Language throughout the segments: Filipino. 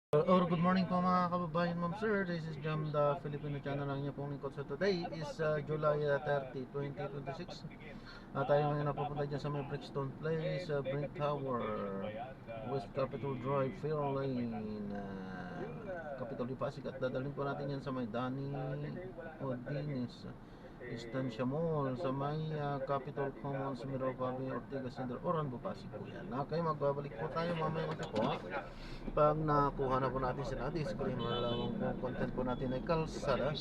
Or good morning po mga kababayan, ma'am sir. This is Jam, the Filipino channel lang niya pong lingkod. So today is July 30, 2026. Tayo ngayon napupunta dyan sa may Brixton Place, Brink Tower, West Capitol Drive, Fair Lane, Capitol Pasig. At dadalhin po natin yan sa may Dani Odines Estancia Mall, sa may Capitol Commons, Miropabe, Ortigas, Sindro, Oran, Pasig po yan. Okay, magbabalik po tayo mamaya unti po. Pag nakuha na po natin sila disclaimer lang kung content po natin ay kalsada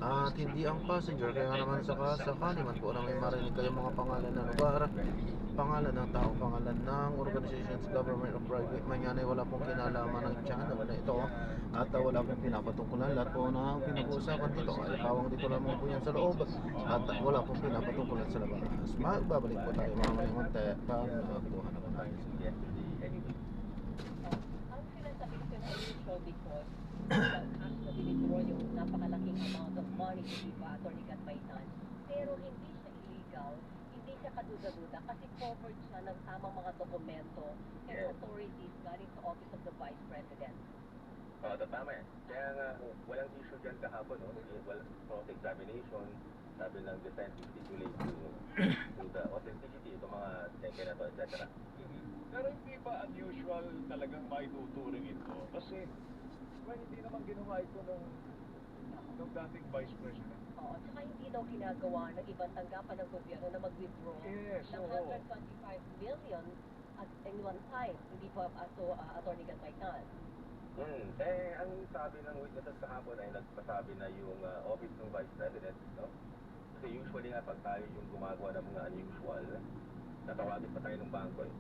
at hindi ang passenger, kaya naman sakali man po na may marinig kayo mga pangalan ng lugar, pangalan ng tao, pangalan ng organizations, government or private man yan, ay wala pong kinalaman ng channel na ito at wala pong pinapatungkulan. Lahat po na pinag-uusapan dito ay pawang dito lamang po yan sa loob at wala pong pinapatungkulan sa labas. Magbabalik po tayo mamaya unti pag nakuha na po natin sila. Unusual because actually withdraw yung napakalaking amount of money di ba, Atty. Gatmaitan. Pero hindi siya illegal, hindi siya kaduda-duda kasi covered siya ng tamang mga dokumento and authorities galing sa Office of the Vice President. Tama yan. Kaya nga, walang issue dyan kahapon, no? Walang cross-examination, sabi ng defense stipulate to the authenticity, itong mga teke na to, etc. Pero hindi ba unusual talagang maituturing ito? Kasi, hindi naman ginawa ito nung dating Vice President. Oo, saka hindi daw ginagawa ng ibang tanggapan ng gobyerno na mag-withdraw ng 125 million at in one time, hindi pa Atty. Gatmaitan. Ang sabi ng witnesses kahapon ay nagpasabi na yung office ng Vice President, no? Kasi usually nga pag tayo yung gumagawa ng mga unusual, natawagin pa tayo ng bangko eh.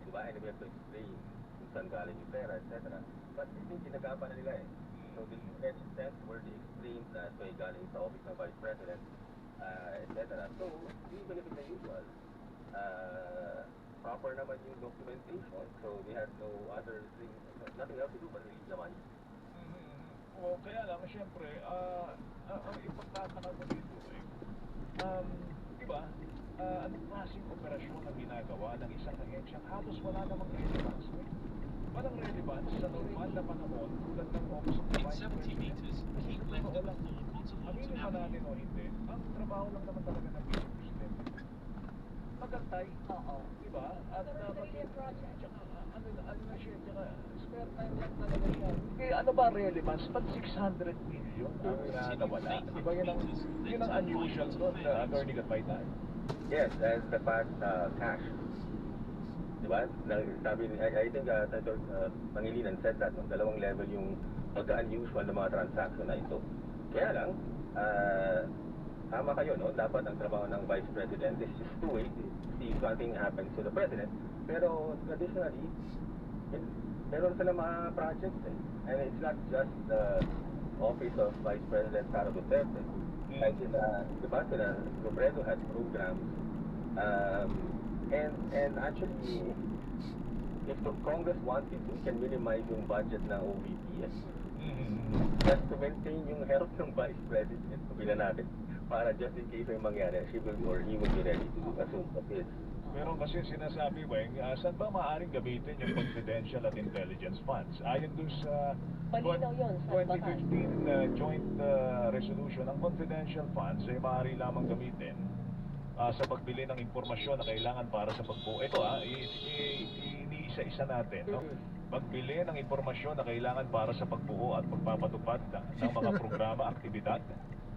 Diba? And we have to explain kung saan galing yung pera, etc. But hindi ginagawa na nila eh. So the instance where they explained na ito ay galing sa office ng Vice President, etc. So, even if it's unusual, proper naman yung documentation. So they had no other thing, nothing else to do but release the money. O kaya lang, siyempre, ang ipagtataka ko dito eh, di ba, anong klaseng operasyon ang ginagawa ng isang ahensya? Halos wala namang relevance. Walang relevance sa normal na panahon tulad ng Office of the Vice President. Kasi sa totoo lang, aminin pa natin o hindi, ang trabaho lang naman talaga ng Vice President. Magantay. Oo. Di ba? At Pero project. tsaka, ano na siya, tsaka spare time lang talaga siya. Eh, ano ba relevance? Pag 600 million ang nawala. Diba yun ang unusual doon, Atty. Gatmaitan? Yes, as the fact, cash. Diba? Sabi, I think Senator Pangilinan said that, no? Dalawang level yung pagka-unusual ng mga transaction na ito. Kaya lang, tama kayo, no? Dapat ang trabaho ng Vice President is just to wait, see if something happens to the President. Pero traditionally, meron sila mga projects eh. And it's not just the office of Vice President Sara Duterte. Like diba, sila Robredo had programs. And actually, if the Congress wanted to, can minimize yung budget ng OVP just to maintain yung health ng Vice President. Sabihin natin, para just in case may mangyari, she will or he will be ready to assume the case. Pero kasi sinasabi, Weng, saan ba maaaring gamitin yung confidential at intelligence funds? Ayon dun sa Malinaw yun, saan ba 2015 joint resolution, ang confidential funds ay maaari lamang gamitin sa pagbili ng impormasyon na kailangan para sa pagbuo. Ito iniisa-isa natin, no? Pagbili ng impormasyon na kailangan para sa pagbuo at pagpapatupad ng mga programa, aktibidad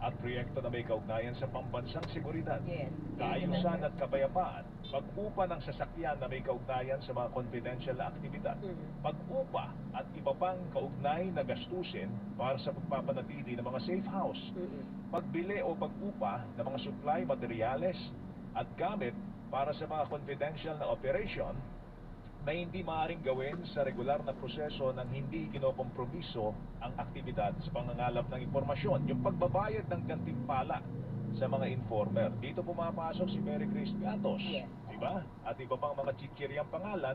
at proyekto na may kaugnayan sa pambansang seguridad, kaayusan at kapayapaan, pag-upa ng sasakyan na may kaugnayan sa mga confidential na aktibidad, pag-upa at iba pang kaugnay na gastusin para sa pagpapanatili ng mga safe house, pagbili o pag-upa ng mga supply materyales at gamit para sa mga confidential na operation na hindi maaaring gawin sa regular na proseso ng hindi kinokompromiso ang aktibidad sa pangangalap ng impormasyon. Yung pagbabayad ng gantimpala sa mga informer. Dito pumapasok si Mary Grace Piatos, diba? At iba pang mga chichiryang pangalan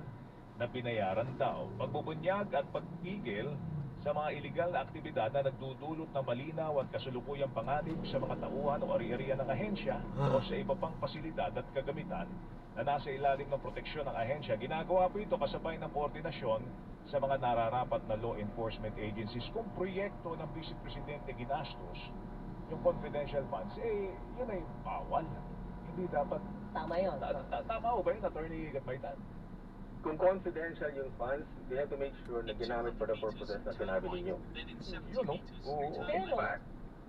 na binayaran daw. Pagbubunyag at pagpigil sa mga iligal na aktibidad na nagdudulot ng malinaw at kasulukuyang panganib sa mga tauhan o ari-arian ng ahensya o sa iba pang pasilidad at kagamitan na nasa ilalim ng proteksyon ng ahensya. Ginagawa po ito kasabay ng koordinasyon sa mga nararapat na law enforcement agencies kung proyekto ng Vice Presidente ginastos yung confidential funds, yun ay bawal. Hindi dapat. Tama yun. Tama ho ba yun, Attorney Gatbaitan? Kung confidential yung funds, they have to make sure na ginamit for the purposes na sinabi ninyo. Yun, no? Oo.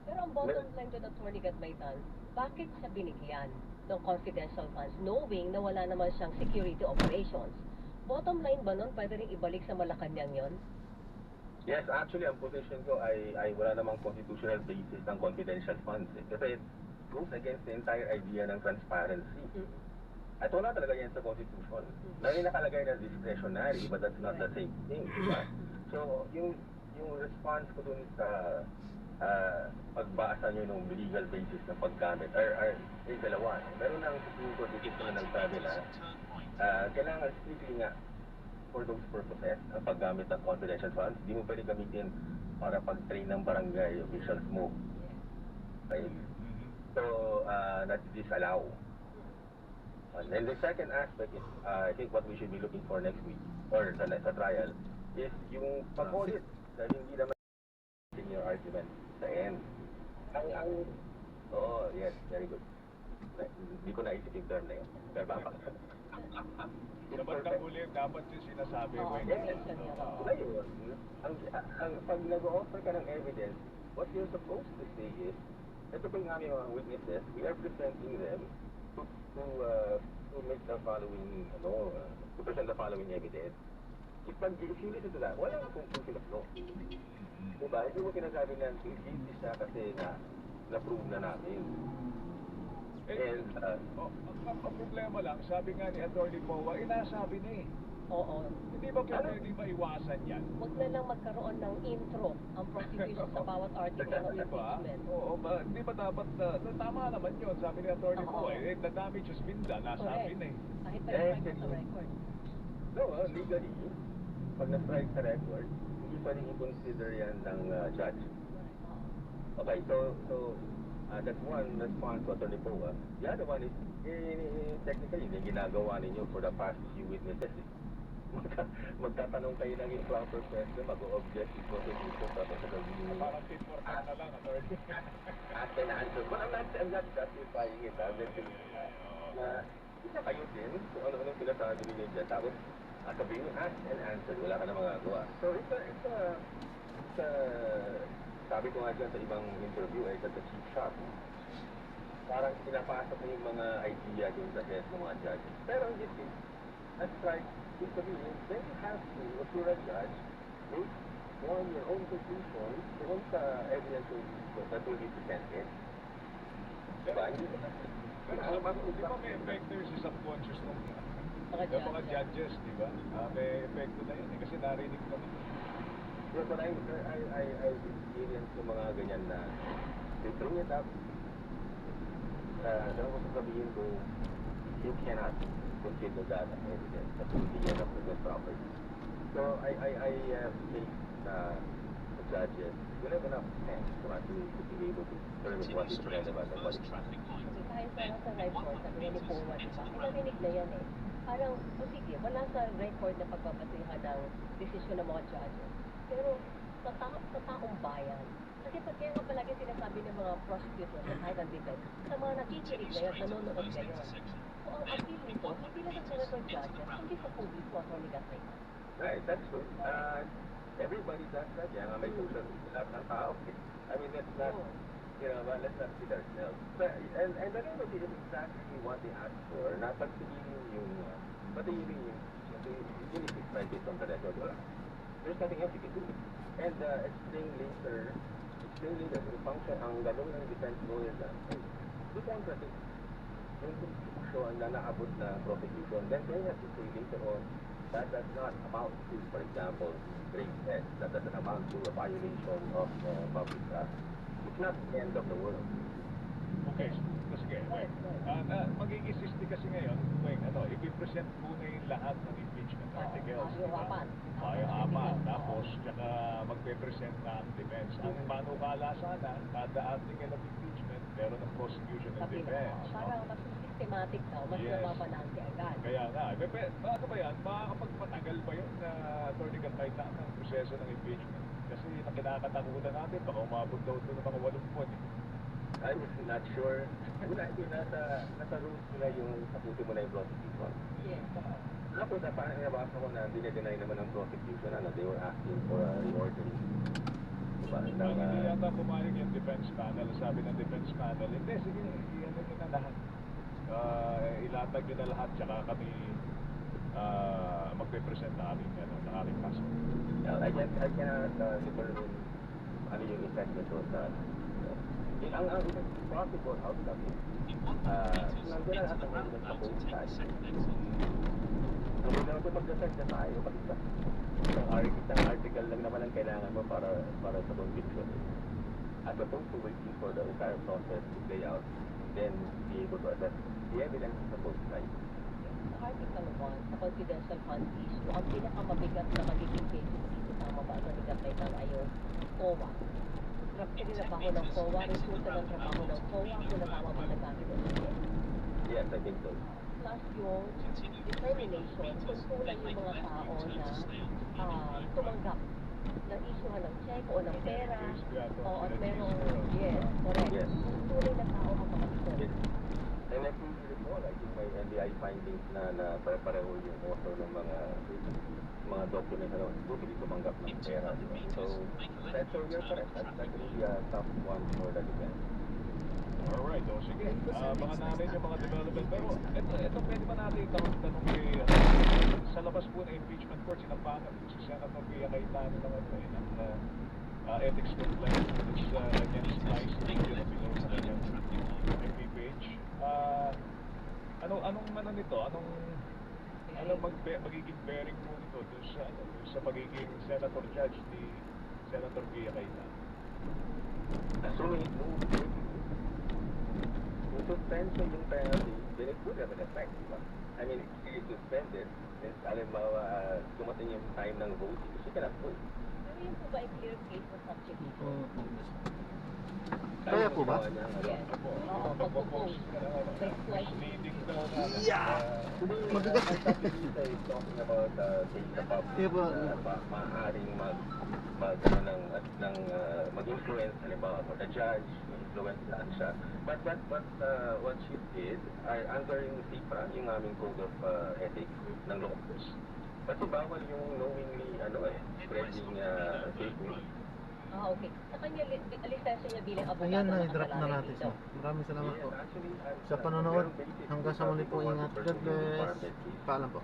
Pero ang bottom line doon, Attorney Gatbaitan, bakit siya binigyan ng confidential funds knowing na wala naman siyang security operations? Bottom line ba nun, pwede rin ibalik sa Malacanang yon? Yes, actually, ang position ko ay wala namang constitutional basis ng confidential funds. Kasi it goes against the entire idea ng transparency. At wala talaga yan sa Constitution. May nakalagay na discretionary, but that's not the same thing. Diba? So, yung response ko dun sa pagbasa nyo ng legal basis ng paggamit, yung dalawa. Meron ng Supreme Court decision na nagsabi na kailangan strictly nga for those purposes, ang paggamit ng confidential funds, di mo pwede gamitin para pag-train ng barangay officials mo. Right? So, that's disallowed. And then the second aspect is, I think what we should be looking for next week, or sa trial, is yung pag-audit. Dahil hindi naman your argument sa end. Yes, very good. Hindi ko naisip yung term na yun. Pero baka. Sa bandang huli, dapat yung sinasabi mo. Ngayon, pag nag-offer ka ng evidence, what you're supposed to say is, ito po yung aming mga witnesses, we are presenting them to make the following, to present the following evidence. If you listen to that, wala akong conclusion of law. Diba? Hindi mo sinasabi na guilty siya kasi na-prove na namin. And, ang problema lang, sabi nga ni Atty. Powa, inasabi na eh. Oo. Hindi ba pwede maiwasan yan? Huwag na lang magkaroon ng intro ang prosecution sa bawat article ng impeachment. Oo, hindi ba dapat, tama naman yun, sabi ni Atty. Powa, the damage has been done, nasabi na eh. Kahit pa i-strike sa record. No, legally, pag na-strike sa record, hindi pwedeng i-consider yan ng judge. Okay, so that's one response to Atty. Powa. The other one is, technically, yung ginagawa ninyo for the past few witnesses. Magtatanong kayo ng improper question, mag-o-object yung prosecution tapos sasabihin nyo. Parang tit-for tat na lang, Atty. Ask and answer. But I'm not justifying it. I'm just saying na isa kayo din kung ano-ano sinasabi ninyo dyan. Tapos, sabihin nyo, ask and answer. Wala ka na magagawa. So, sabi ko nga dyan sa ibang interview ay sa chief shop. Parang pinapasok mo yung mga idea dun sa head ng mga judges. Pero in this case, as like, yung sabihin, then you have to, if you're a judge, make on your own conclusion doon sa evidence that will be presented. Diba? Pero di ba may epekto yung sa subconscious ng mga judges, di ba? May epekto na yun eh, kasi narinig naman. Yes, but I experienced yung mga ganyan na they bring it up. Daw ko sasabihin ko, you cannot consider that as evidence. That will be enough to get property. So I think the judges will have enough sense to be able to determine what is relevant and what is not. Kahit sa record, sabi nga ni Powa, diba? Pinarinig na yan eh. Parang, sige, wala sa record na pagbabatihan ng desisyon ng mga judges. Pero sa taong bayan, kasi pag kaya nga palagi sinasabi ng mga prosecutors at kahit ang defense, sa mga nakikinig ngayon, nanonood ngayon. So ang appeal nito, hindi lang sa senator judges, hindi sa publiko at Gatbaitan. Right, that's true. Everybody does that. Kaya nga may social lahat ng tao. I mean, let's not, let's not kid ourselves. But, and the remedy is exactly what they asked for. Napagsigilin yung, pati yung unity strike based on the record. There's nothing else you can do. And explain later, the function, ang gagawin ng defense lawyer na, do contradict yung constitution na naabot na prosecution. Then they have to say later on, that does not amount to, for example, grave theft. That doesn't amount to a violation of public trust. It's not the end of the world. Okay, sige. Magiging 60 kasi ngayon, i-present muna yung lahat ng impeachment articles. Yung apat. Yung apat. Tapos, tsaka magpe-present na ang defense. Ang panukala sana, kada article of impeachment, meron ng prosecution and defense. Para mas systematic daw, mas Yes. nababalanse agad. Kaya nga, ano ba yan? Makakapagpatagal ba yun na Atty. Gatmaitan ang proseso ng impeachment? Kasi na kinakatakutan natin, baka umabot daw ito ng mga 8 buwan. I'm not sure. Nasa rules nila yung tapusin mo na yung prosecution. Yes. Ako na parang nabasa ko na dinedeny naman ng prosecution, they were asking for a reordering. Diba? Hindi yata pumayag yung defense panel. Sabi ng defense panel, hindi, sige, ano nyo na lahat. Ilatag nyo na lahat, tsaka kami magpe-present na aming kaso. I cannot determine ano yung effect nito sa ang possible outcome is nandun na lahat ng evidence sa both sides. Nandun na mag-defend na tayo kasi isang article lang naman ang kailangan mo para sa conviction. As opposed to waiting for the entire process to play out, then be able to assess the evidence sa both sides. Sa Article 1, sa confidential funds issue, ang pinakamabigat na magiging case dito, tama ba, Atty. Gatmaitan, ay yung COA. Trabaho ng COA, resulta ng trabaho ng COA, kung natama ba nagamit o hindi. Yes, I think so. Plus yung determination kung kulang yung mga tao na tumanggap na issuehan ng check o ng pera o at merong, yes, correct. Yes. Kung tunay na tao makapag-issue. Yes. And if you recall, I think may NBI findings na pare-pareho yung author ng mga documents na totally tumanggap ng pera. Diba? So you're correct. That's really a tough one for the defense. Alright, o sige. Mga namin yung mga development. Pero ito pwede ba natin tanong kay sa labas po ng impeachment court, sinampanan si Senator Pia Cayetano ng ethics complaint against Vice President of Pinoy sa kanyang FB page. Anong nito? Anong magiging bearing po nito dun sa pagiging senator judge ni Senator Pia Cayetano? Assuming it moves, kung suspension yung penalty, then it would have an effect, diba? I mean, if you suspend it, then halimbawa dumating yung time ng vote, she cannot vote. Pero yun po ba ay clear case na subject ito? Kaya po ba? Yes. Oo, pag-propose. That's like, Leading daw na. Mabigat. I thought Lisa is talking about saying the public Diba? maaaring mag-influence, halimbawa, for the judge, influence saan siya. But what she did, under yung CIPRA, yung aming code of ethics ng lawyers, kasi bawal yung knowingly, spreading fake news. okay. Sa kanya, lisensya niya bilang abogado. Ayan na, i-drop na nakasalalay natin dito. siya. Maraming salamat po. Actually, Sa panonood, hanggang sa muli po, ingat. God bless. Paalam po.